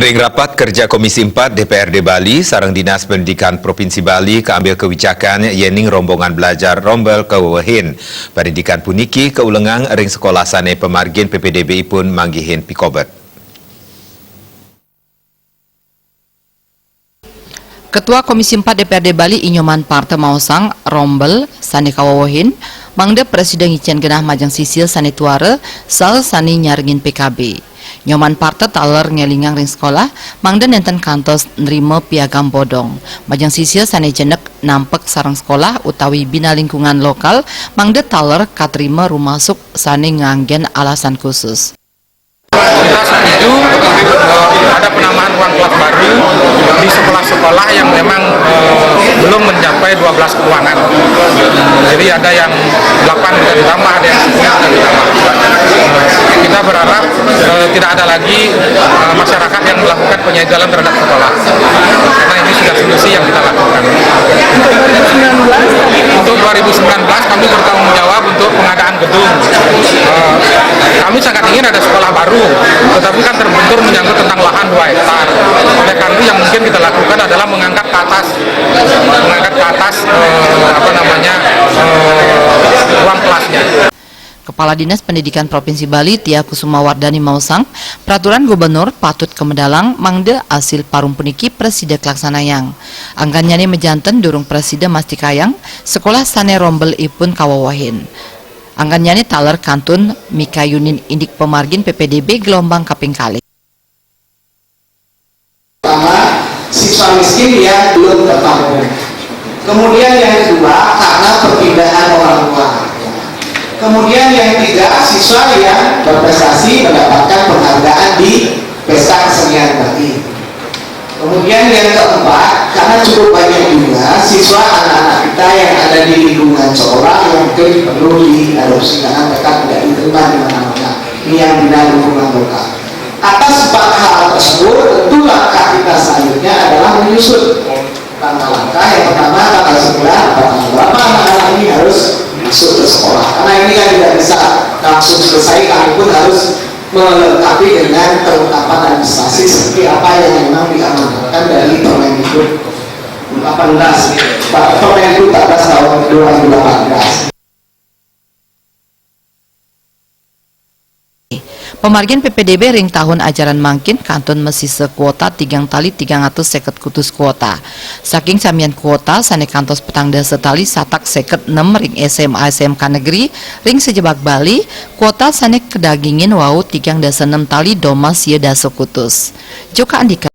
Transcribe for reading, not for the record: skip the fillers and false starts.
Ring rapat kerja Komisi 4 DPRD Bali, sarang Dinas Pendidikan Provinsi Bali keambil kebijakan yening rombongan belajar rombel ke Wahin. Pendidikan puniki keulengang ring sekolah sane pemargin PPDB pun manggihin pikobet. Ketua Komisi 4 DPRD Bali Inyoman Parta Mausang rombel sane kawawahin mangde Presiden Icen Genah Majang Sisil sane tuare sal sane nyaringin PKB. Nyoman Parta taler ngelingang ring sekolah mangde nenten kantos nerima piagam bodong. Majang Sisil sane jenek nampek sarang sekolah utawi bina lingkungan lokal mangde taler katerima rumah masuk sane nganggen alasan khusus. Kita setuju ada penambahan ruang kelas baru di sekolah-sekolah yang memang belum mencapai 12 ruangan. Jadi ada yang 8 bisa ditambah, ada yang 10 bisa ditambah. Kita berharap tidak ada lagi masyarakat yang melakukan penyegelan terhadap sekolah. Karena ini sudah solusi yang kita lakukan. Untuk 2019 kami bertanggung jawab untuk pengadaan gedung. Kami sangat ingin ada sekolah baru, tetapi kan terbentur menyangkut tentang lahan 2 hektar. Oleh karena itu yang mungkin kita lakukan adalah mengangkat ke atas ruang kelasnya. Kepala Dinas Pendidikan Provinsi Bali Tia Kusuma Wardani Mausang, peraturan gubernur patut kemedalang mangde hasil parum puniki presiden kelaksanayang. Anggannya ini mejanten durung presiden mastikayang sekolah sane rombel ipun kawawahin. Anggannya ini taler kantun Mika Yunin indik pemargin PPDB gelombang kaping kali. Pertama, siswa miskin yang belum tertampung. Kemudian yang kedua, karena perpindahan orang tua. Kemudian yang ketiga, siswa yang berprestasi mendapatkan penghargaan di pesta kesenian Bali. Kemudian yang keempat, karena cukup banyak juga siswa anak-anak kita yang ada di lingkungan sekolah yang mungkin perlu diadopsi karena mereka tidak diterima di mana-mana. Ini yang bina lingkungan lokal. Atas 4 hal tersebut, tentu langkah kita selanjutnya adalah menyusun langkah-langkah. Yang pertama, tanggal 9, berapa anak-anak ini harus masuk ke sekolah. Karena ini kan tidak bisa langsung selesai, kami pun harus melengkapi dengan kelengkapan administrasi seperti apa yang memang diamanatkan dari Permendikbud 14 tahun 2018. Pemargin PPDB ring tahun ajaran mangkin kantun mesise kuota 3 tali 300 seket kutus kuota. Saking samian kuota sane kantos petang dasa tali satak seket 6 ring SMA SMK negeri ring sejebak Bali kuota sane kedagingin wau 3 dasa 6 tali doma sia dasa kutus. Joka Andika